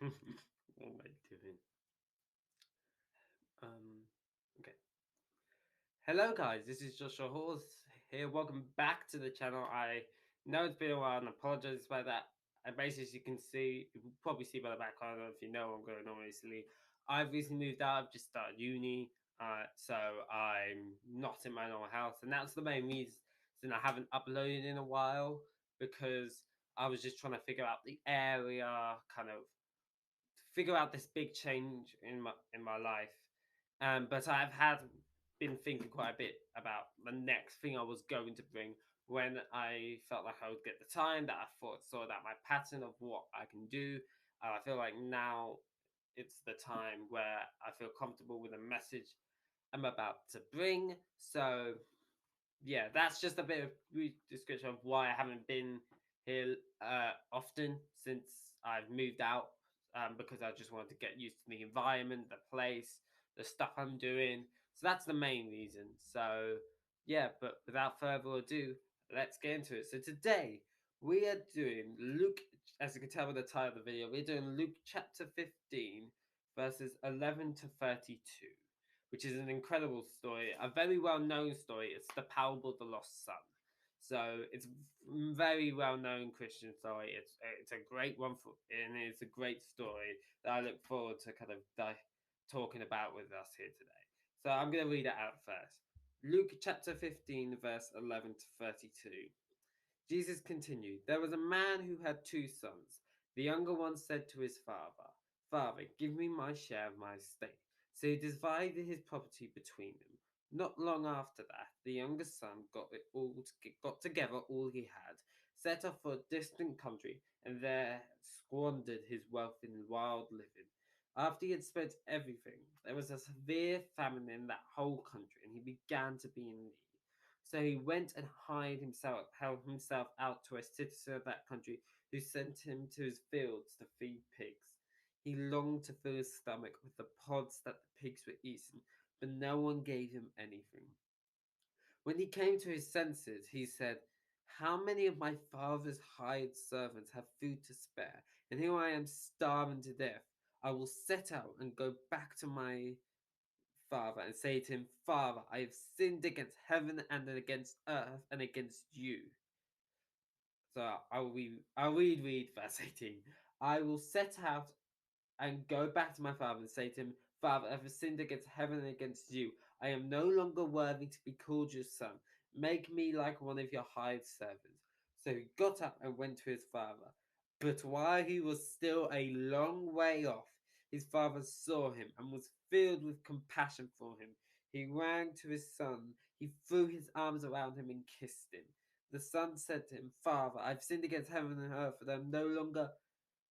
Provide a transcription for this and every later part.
What am I doing? Um, okay. Hello, guys. This is Joshua Hawes here. Welcome back to the channel. I know it's been a while and I apologize about that. And basically, as you can see, you will probably see by the background, if you know what I'm going on recently. I've recently moved out. I've just started uni. So I'm not in my normal house. And that's the main reason I haven't uploaded in a while because I was just trying to figure out the area, kind of figure out this big change in my life. But I've had been thinking quite a bit about the next thing I was going to bring when I felt like I would get the time that I thought saw that my pattern of what I can do. I feel like now it's the time where I feel comfortable with the message I'm about to bring. So yeah, that's just a bit of brief description of why I haven't been here often since I've moved out. Because I just wanted to get used to the environment, the place, the stuff I'm doing. So that's the main reason. So yeah, but without further ado, let's get into it. So today we are doing Luke, as you can tell by the title of the video, we're doing Luke chapter 15, verses 11 to 32, which is an incredible story, a very well known story. It's the parable of the lost son. So it's very well known Christian story. It's a great one for, and it's a great story that I look forward to kind of talking about with us here today. So I'm going to read it out first. Luke chapter 15, verse 11 to 32. Jesus continued, "There was a man who had two sons. The younger one said to his father, 'Father, give me my share of my estate.' So he divided his property between them. Not long after that, the younger son got together all he had, set off for a distant country, and there squandered his wealth in wild living. After he had spent everything, there was a severe famine in that whole country, and he began to be in need. So he went and held himself out to a citizen of that country, who sent him to his fields to feed pigs. He longed to fill his stomach with the pods that the pigs were eating, but no one gave him anything. When he came to his senses, he said, 'How many of my father's hired servants have food to spare, and here I am starving to death? I will set out and go back to my father and say to him, Father, I have sinned against heaven and against earth and against you.'" So read verse 18. "I will set out and go back to my father and say to him, Father, I have sinned against heaven and against you. I am no longer worthy to be called your son. Make me like one of your hired servants." So he got up and went to his father. But while he was still a long way off, his father saw him and was filled with compassion for him. He ran to his son. He threw his arms around him and kissed him. The son said to him, "Father, I've sinned against heaven and earth, and I'm no longer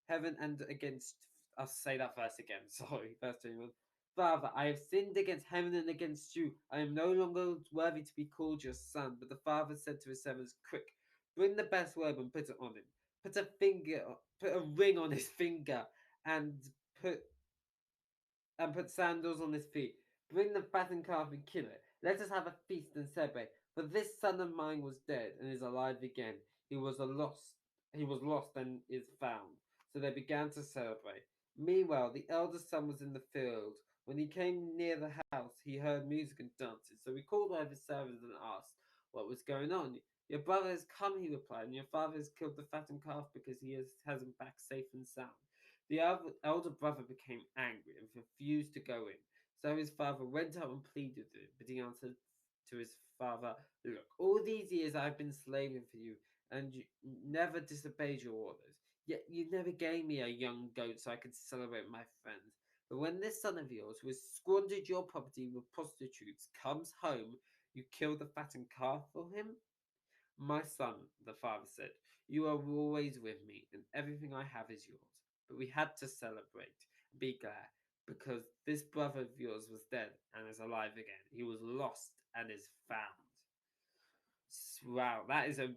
heaven and against." I'll say that verse again. Sorry, verse 21. "Father, I have sinned against heaven and against you. I am no longer worthy to be called your son." But the father said to his servants, "Quick, bring the best robe and put it on him. Put a ring on his finger, and put put sandals on his feet. Bring the fattened calf and kill it. Let us have a feast and celebrate. For this son of mine was dead and is alive again. He was lost and is found." So they began to celebrate. Meanwhile, the eldest son was in the field. When he came near the house, he heard music and dancing. So he called over his servants and asked what was going on. "Your brother has come," he replied, "and your father has killed the fattened calf because has him back safe and sound." The elder brother became angry and refused to go in. So his father went up and pleaded with him, but he answered to his father, "Look, all these years I've been slaving for you, and you never disobeyed your orders. Yet you never gave me a young goat so I could celebrate my friends. But when this son of yours, who has squandered your property with prostitutes, comes home, you kill the fattened calf for him?" "My son," the father said, "you are always with me, and everything I have is yours. But we had to celebrate and be glad, because this brother of yours was dead and is alive again. He was lost and is found." Wow, that is a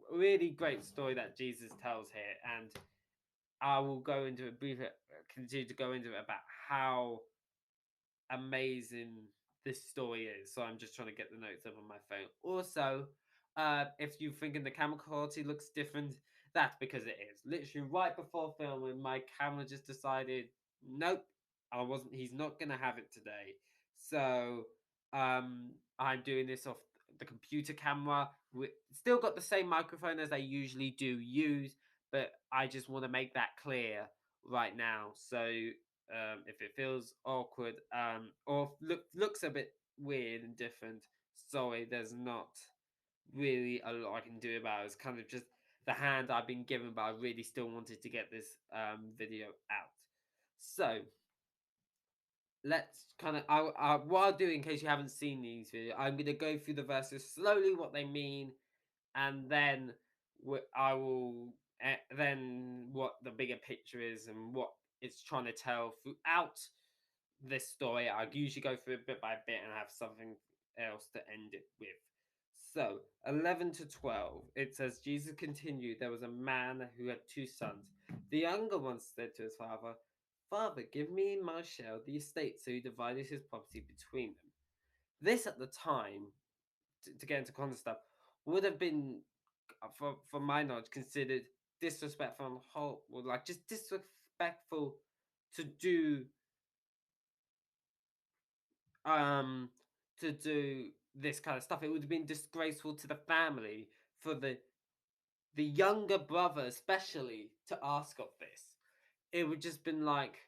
really great story that Jesus tells here, and I will go into a brief, continue to go into it about how amazing this story is. So I'm just trying to get the notes up on my phone. Also, if you're thinking the camera quality looks different, That's because it is. Literally right before filming, my camera just decided, nope, I wasn't. He's not gonna have it today. So I'm doing this off the computer camera. We still got the same microphone as I usually do use, but I just want to make that clear right now. So if it feels awkward or looks a bit weird and different, sorry, there's not really a lot I can do about it. It's kind of just the hand I've been given, but I really still wanted to get this video out. So let's kind of what I'll do in case you haven't seen these videos, I'm going to go through the verses slowly, what they mean, and then I will then what the bigger picture is and what it's trying to tell throughout this story. I usually go through it bit by bit and have something else to end it with. So 11 to 12, it says Jesus continued. There was a man who had two sons. The younger one said to his father, "Father, give me my share of the estate." So he divided his property between them. This at the time, to get into context stuff, would have been, for my knowledge, considered disrespectful and whole, or like just disrespectful to do um to do this kind of stuff. It would have been disgraceful to the family for the younger brother, especially, to ask of this. It would just been like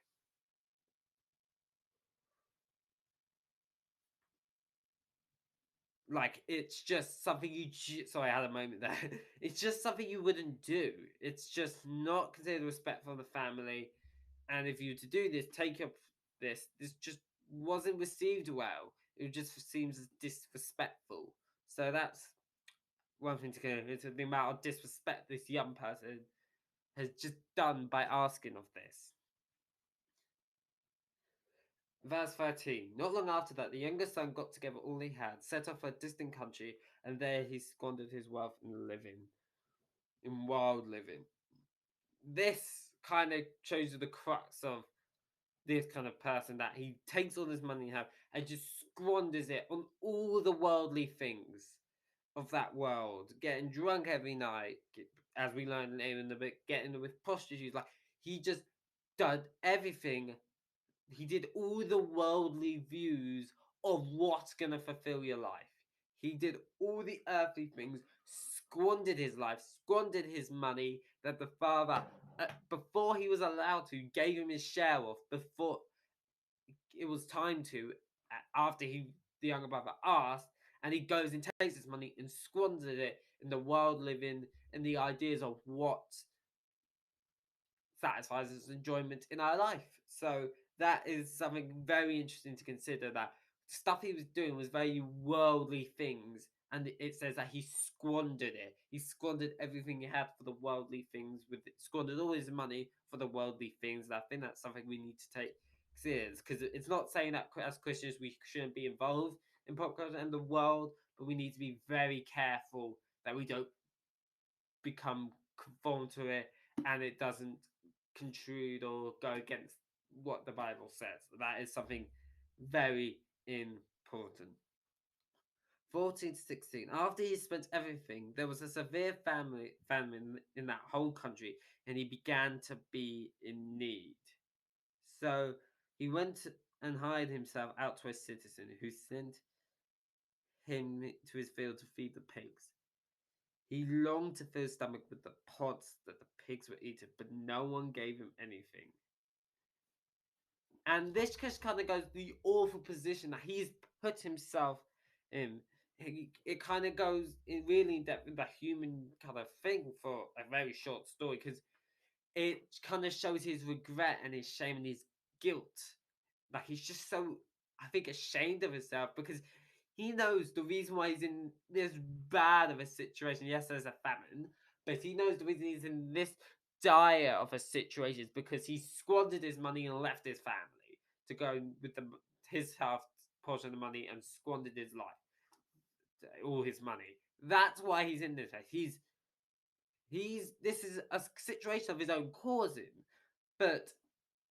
it's just something sorry, I had a moment there. It's just something you wouldn't do. It's just not considered respectful of the family. And if you were to do this, take up this just wasn't received well. It just seems disrespectful. So that's one thing to consider. It's the amount of disrespect this young person has just done by asking of this. Verse 13. Not long after that, the younger son got together all he had, set off for a distant country, and there he squandered his wealth in wild living. This kind of shows you the crux of this kind of person, that he takes all this money he has and just squanders it on all the worldly things of that world, getting drunk every night, as we learned later in the bit, getting with prostitutes. Like he just did everything. He did all the worldly views of what's gonna fulfill your life. He did all the earthly things, squandered his life, squandered his money that the father, before he was allowed to, gave him his share of. Before it was time to, after the younger brother asked, and he goes and takes his money and squanders it in the world living and the ideas of what satisfies its enjoyment in our life. So that is something very interesting to consider. That stuff he was doing was very worldly things, and it says that he squandered it. He squandered everything he had for the worldly things. With it, squandered all his money for the worldly things. And I think that's something we need to take serious, because it's not saying that as Christians we shouldn't be involved in pop culture and the world, but we need to be very careful that we don't become conformed to it and it doesn't contrude or go against what the Bible says. That is something very important. 14 to 16. After he spent everything, there was a severe famine in that whole country, and he began to be in need. So he went and hired himself out to a citizen who sent him to his field to feed the pigs. He longed to fill his stomach with the pods that the pigs were eating, but no one gave him anything. And this just kind of goes the awful position that he's put himself in. It kind of goes in really in depth with the human kind of thing for a very short story, because it kind of shows his regret and his shame and his guilt. Like he's just so, I think, ashamed of himself, because he knows the reason why he's in this bad of a situation. Yes, there's a famine, but he knows the reason he's in this dire of a situation is because he squandered his money and left his family to go with his half portion of the money and squandered his life, all his money. That's why he's in this place. This is a situation of his own causing, but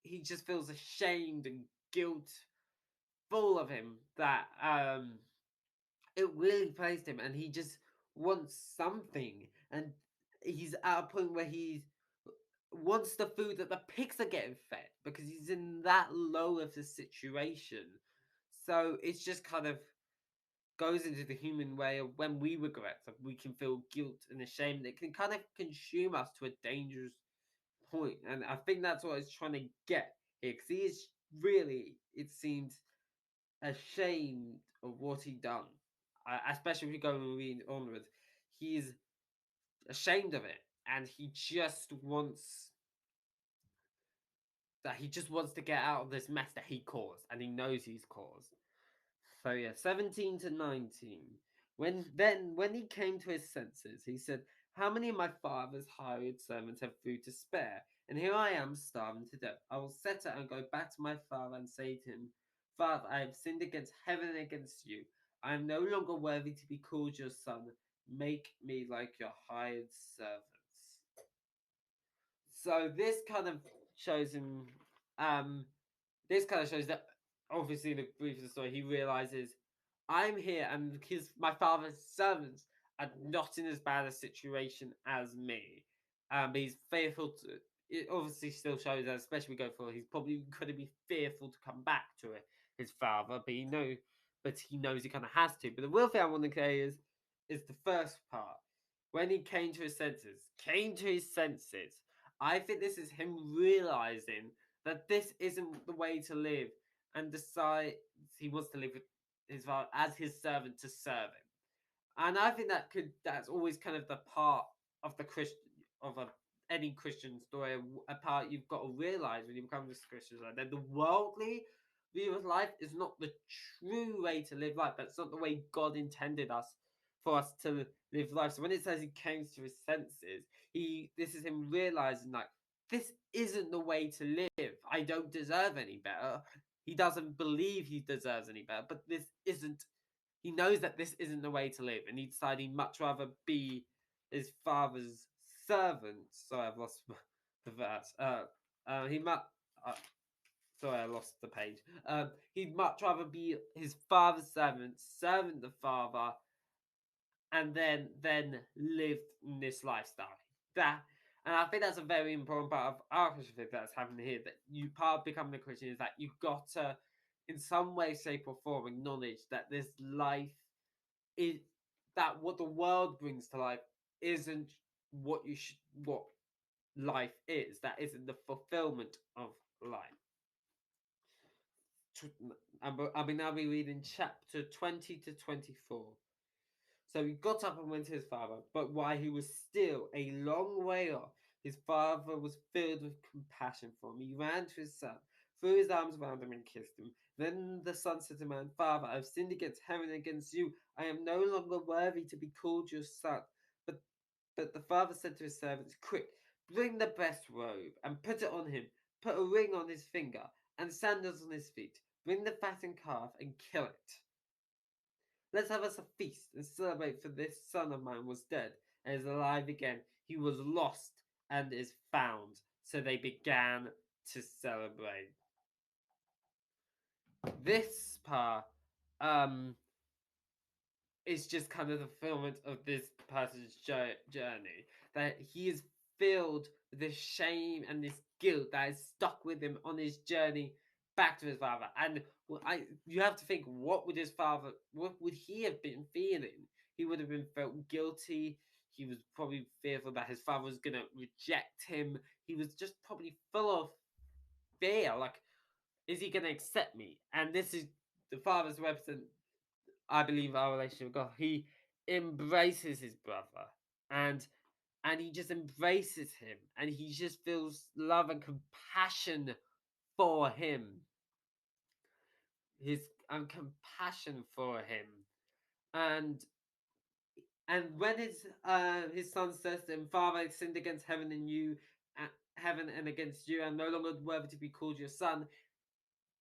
he just feels ashamed and guilt full of him that it really plays him, and he just wants something. And he's at a point where he wants the food that the pigs are getting fed because he's in that low of a situation. So it's just kind of goes into the human way of when we regret something, we can feel guilt and shame that can kind of consume us to a dangerous point. And I think that's what he's trying to get here because he is really, it seems, ashamed of what he done. Especially if you go and read onwards, he's ashamed of it, and he just wants to get out of this mess that he caused, and he knows he's caused. So yeah, 17 to 19. When he came to his senses, he said, "How many of my father's hired servants have food to spare? And here I am starving to death. I will set out and go back to my father and say to him, Father, I have sinned against heaven and against you. I am no longer worthy to be called your son. Make me like your hired servants." So shows him um this kind of shows that obviously in the brief of the story he realizes I'm here and my father's servants are not in as bad a situation as me. But he's fearful to it obviously still shows that especially we go forward, he's probably gonna be fearful to come back to it, his father, but he knows he kinda has to. But the real thing I want to say is the first part. When he came to his senses. I think this is him realizing that this isn't the way to live and decides he wants to live with his father as his servant to serve him. And I think that's always kind of the part of the Christian of any Christian story, a part you've got to realize when you become a Christian, like that the worldly view of life is not the true way to live life. That's not the way God intended for us to live life. So when it says he came to his senses, this is him realizing like this isn't the way to live. I don't deserve any better. He doesn't believe he deserves any better, but this isn't. He knows that this isn't the way to live, and he decided he'd much rather be his father's servant. Sorry, I've lost the verse. He much. Sorry, I lost the page. He'd much rather be his father's servant the father, and then live in this lifestyle. That and I think that's a very important part of our Christian faith that's happening here. That you part of becoming a Christian is that you've got to, in some way, shape, or form, acknowledge that this life is that what the world brings to life isn't what life is. That isn't the fulfillment of life. I'll be now be reading chapter 20 to 24. So he got up and went to his father, but while he was still a long way off, his father was filled with compassion for him. He ran to his son, threw his arms around him, and kissed him. Then the son said to him, Father, I have sinned against heaven and against you. I am no longer worthy to be called your son. But the father said to his servants, Quick, bring the best robe and put it on him. Put a ring on his finger and sandals on his feet. Bring the fattened calf and kill it. Let's have us a feast and celebrate, for this son of mine was dead and is alive again. He was lost and is found. So they began to celebrate. This part is just kind of the fulfillment of this person's journey. That he is filled with this shame and this guilt that is stuck with him on his journey back to his father. And you have to think, what would he have been feeling? He would have been felt guilty. He was probably fearful that his father was going to reject him. He was just probably full of fear. Like, is he going to accept me? And this is the father's represent, I believe, our relationship with God. He embraces his brother and he just embraces him, and he just feels love and compassion for him. His compassion for him, and when his son says to him, Father, I sinned against heaven and against you. I'm no longer worthy to be called your son.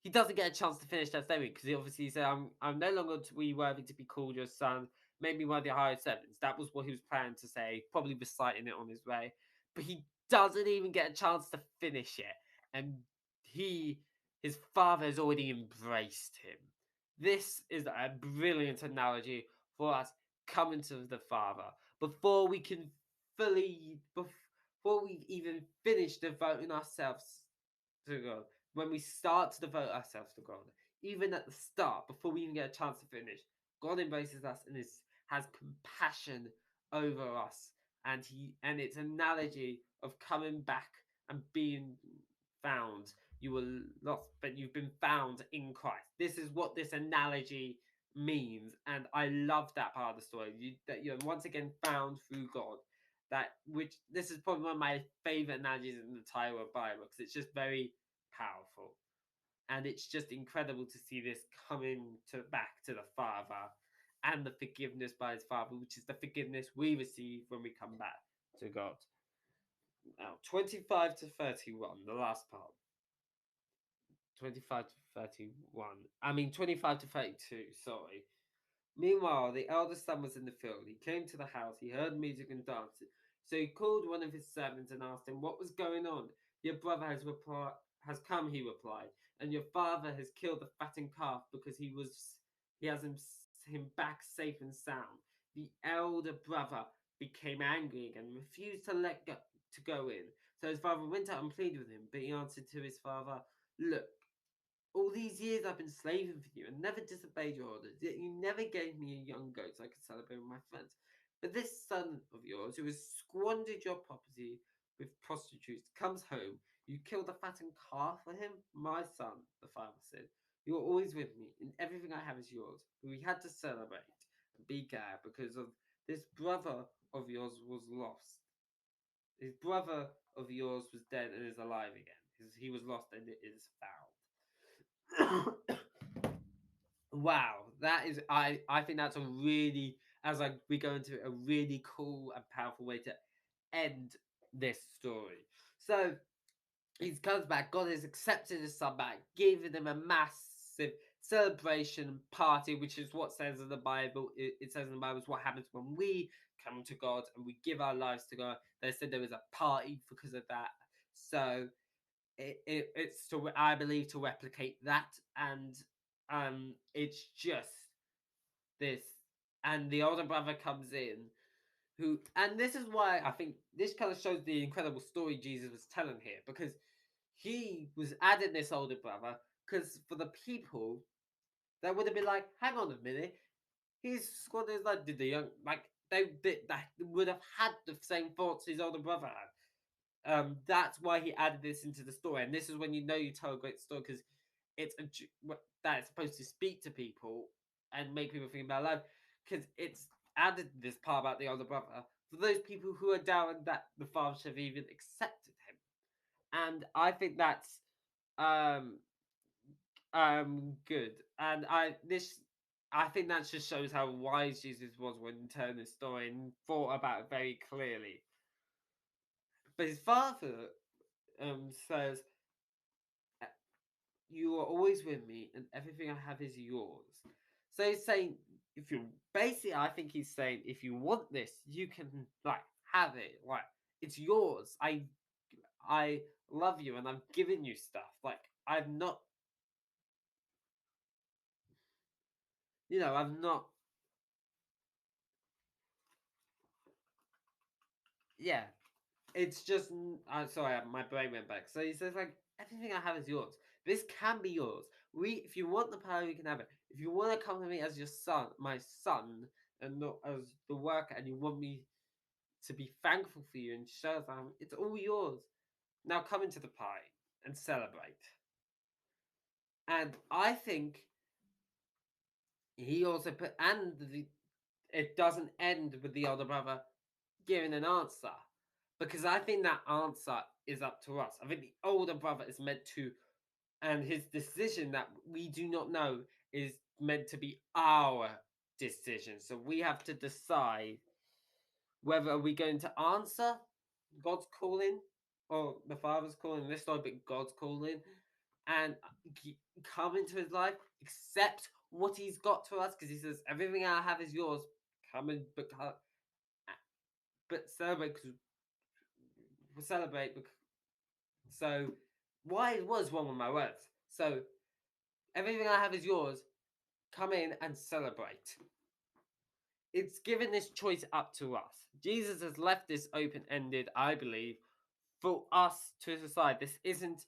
He doesn't get a chance to finish that statement because he obviously said, I'm no longer worthy to be called your son. Make me one of your hired servants. That was what he was planning to say, probably reciting it on his way. But he doesn't even get a chance to finish it. And his father has already embraced him. This is a brilliant analogy for us coming to the Father. Before we can fully before we even finish devoting ourselves to God, when we start to devote ourselves to God, even at the start, before we even get a chance to finish, God embraces us and has compassion over us, and it's an analogy of coming back and being found. You were lost, but you've been found in Christ. This is what this analogy means, and I love that part of the story. That you're once again found through God. That which this is probably one of my favorite analogies in the entire Bible because it's just very powerful, and it's just incredible to see this coming to back to the Father and the forgiveness by His Father, which is the forgiveness we receive when we come back to God. Now, 25 to 31, the last part. 25 to 31. I mean, 25 to 32, sorry. Meanwhile, the eldest son was in the field. He came to the house. He heard music and dancing. So he called one of his servants and asked him what was going on. Your brother has come, he replied, and your father has killed the fattened calf because he has him back safe and sound. The elder brother became angry again and refused to let go to go in. So his father went out and pleaded with him, but he answered to his father, "Look, all these years I've been slaving for you and never disobeyed your orders, yet you never gave me a young goat so I could celebrate with my friends. But this son of yours, who has squandered your property with prostitutes, comes home. You killed a fattened calf for him? My son," the father said, "you are always with me, and everything I have is yours. But we had to celebrate and be glad because of this brother of yours was lost. His brother of yours was dead and is alive again. He was lost and it is found." Wow, that is I think that's a really we go into it, a really cool and powerful way to end this story. So he comes back, God has accepted his son back, giving him a massive celebration and party, which is what says in the Bible. It says in the Bible is what happens when we come to God and we give our lives to God. They said there was a party because of that. So it's to, I believe, to replicate that, and it's just this, and the older brother comes in, who, and this is why I think this kind of shows the incredible story Jesus was telling here, because he was adding this older brother because for the people that would have been like, hang on a minute, he's squatters like did the young like that would have had the same thoughts his older brother had. That's why he added this into the story, and this is when you know you tell a great story because it's that it's supposed to speak to people and make people think about life, because it's added this part about the older brother for those people who are doubting that the father should have even accepted him, and I think that's um good, and I think that just shows how wise Jesus was when telling this story and thought about it very clearly. But his father says, "You are always with me, and everything I have is yours." So he's saying, if you basically, I think he's saying, if you want this, you can like have it. Like it's yours. I love you, and I'm giving you stuff. Like I've not, I've not. Yeah, it's just. I'm sorry, my brain went back. So he says like everything I have is yours. This can be yours. If you want the power, you can have it. If you want to come to me as your son, my son, and not as the worker, and you want me to be thankful for you and show that it's all yours. Now come into the party and celebrate. And I think he also put, and it doesn't end with the older brother giving an answer, because I think that answer is up to us. I think the older brother is meant to, and his decision that we do not know is meant to be our decision. So we have to decide whether are we going to answer God's calling or the Father's calling, this story, but God's calling, and come into his life, accept what he's got to us, because he says, everything I have is yours. Come and but celebrate, because we celebrate. So, why was one of my words? So, everything I have is yours. Come in and celebrate. it's given this choice up to us. Jesus has left this open ended, I believe, for us to decide. This isn't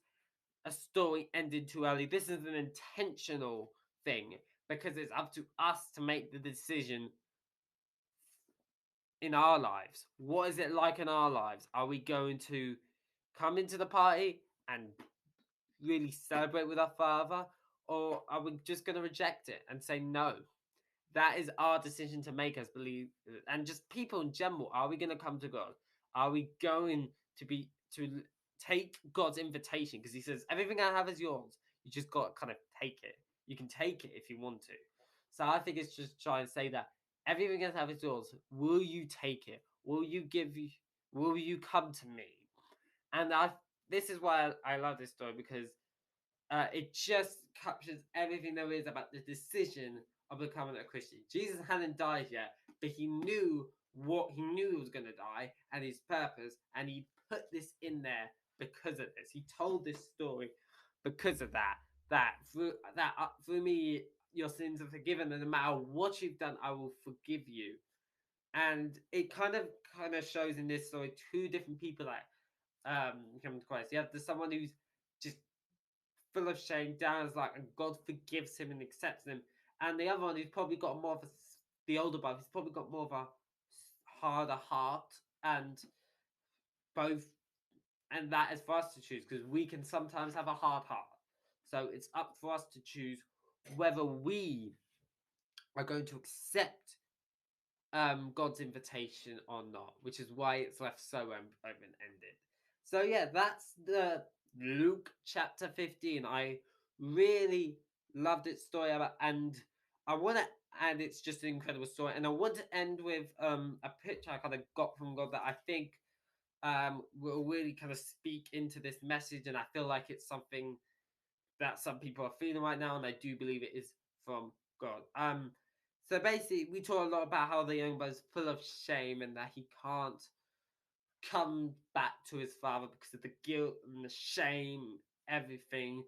a story ended too early. This is an intentional thing because it's up to us to make the decision in our lives. What is it like in our lives? Are we going to come into the party and really celebrate with our Father? Or are we just going to reject it and say no? That is our decision to make us believe, and just people in general. Are we going to come to God? Are we going to be to take God's invitation? Because He says, "Everything I have is yours. You just got to kind of take it. You can take it if you want to." So I think it's just trying to say that everything I have is yours. Will you take it? Will you give? Will you come to me? And I. This is why I love this story because it just captures everything there is about the decision of becoming a Christian. Jesus hadn't died yet, but he knew what he knew he was going to die and his purpose, and he put this in there because of this. He told this story because of that. Through me, your sins are forgiven, and no matter what you've done, I will forgive you. And it kind of shows in this story two different people that come to Christ. You have someone who's just full of shame, down as like, and God forgives him and accepts him. And the other one who's probably got more of the older brother, he's probably got more of a harder heart, and both, and that is for us to choose because we can sometimes have a hard heart. So it's up for us to choose whether we are going to accept God's invitation or not, which is why it's left so open ended. So yeah, that's the Luke chapter 15. I really loved its story about, and I want to, and it's just an incredible story. And I want to end with a picture I kind of got from God that I think will really kind of speak into this message, and I feel like it's something that some people are feeling right now, and I do believe it is from God. So basically, we talk a lot about how the young boy's full of shame and that he can't come back to his father because of the guilt and the shame, everything.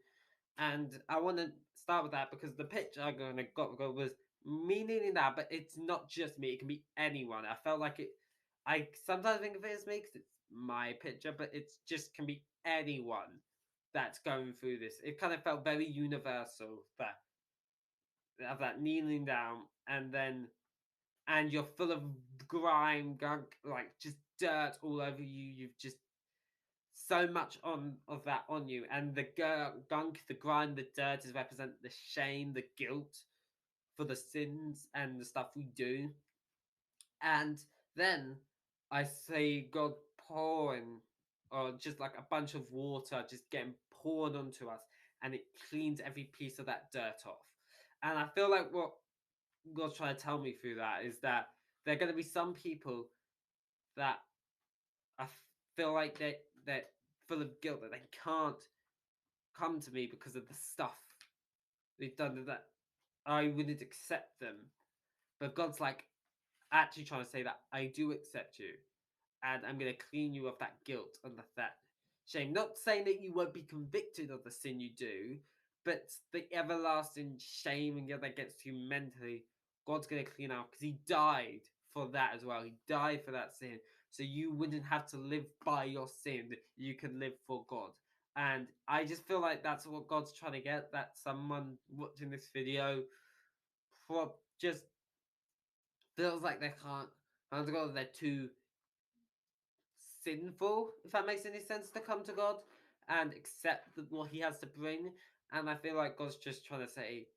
And I want to start with that because the picture I got was me needing that, but it's not just me; it can be anyone. I felt like it. I sometimes think of it as me because it's my picture, but it's just can be anyone that's going through this. It kind of felt very universal that of that kneeling down and you're full of grime, gunk, like just dirt all over you. You've just so much on of that on you, and the gunk, the grime, the dirt is represent the shame, the guilt for the sins and the stuff we do. And then I see God pouring, or just like a bunch of water just getting poured onto us, and it cleans every piece of that dirt off. And I feel like what God's trying to tell me through that is that there are going to be some people that I feel like they're full of guilt that they can't come to me because of the stuff they've done that I wouldn't accept them. But God's like actually trying to say that I do accept you, and I'm going to clean you of that guilt and that shame. Not saying that you won't be convicted of the sin you do, but the everlasting shame and guilt that gets to you mentally, God's going to clean out because He died for that as well. He died for that sin. So you wouldn't have to live by your sin. You can live for God. And I just feel like that's what God's trying to get. That someone watching this video just feels like they can't. And God, they're too sinful, if that makes any sense, to come to God and accept what He has to bring. And I feel like God's just trying to say,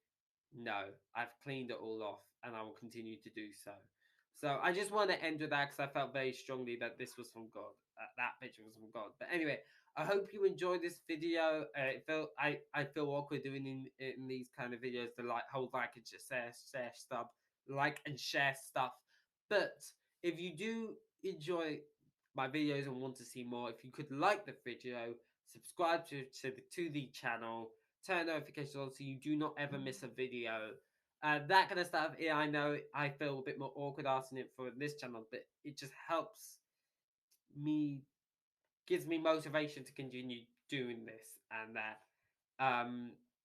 no, I've cleaned it all off and I will continue to do so. So I just want to end with that because I felt very strongly that this was from God. That picture was from God. But anyway, I hope you enjoyed this video. I feel awkward doing in these kind of videos to like hold like and just share stuff, like and share stuff. But if you do enjoy my videos and want to see more, if you could like the video, subscribe to the channel, turn notifications on so you do not ever miss a video. That kind of stuff. Yeah, I know I feel a bit more awkward asking it for this channel, but it just helps me, gives me motivation to continue doing this, and that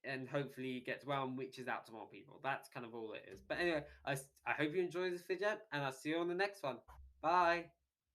and hopefully it gets well and reaches out to more people. That's kind of all it is. But anyway, I hope you enjoy this video, and I'll see you on the next one. Bye.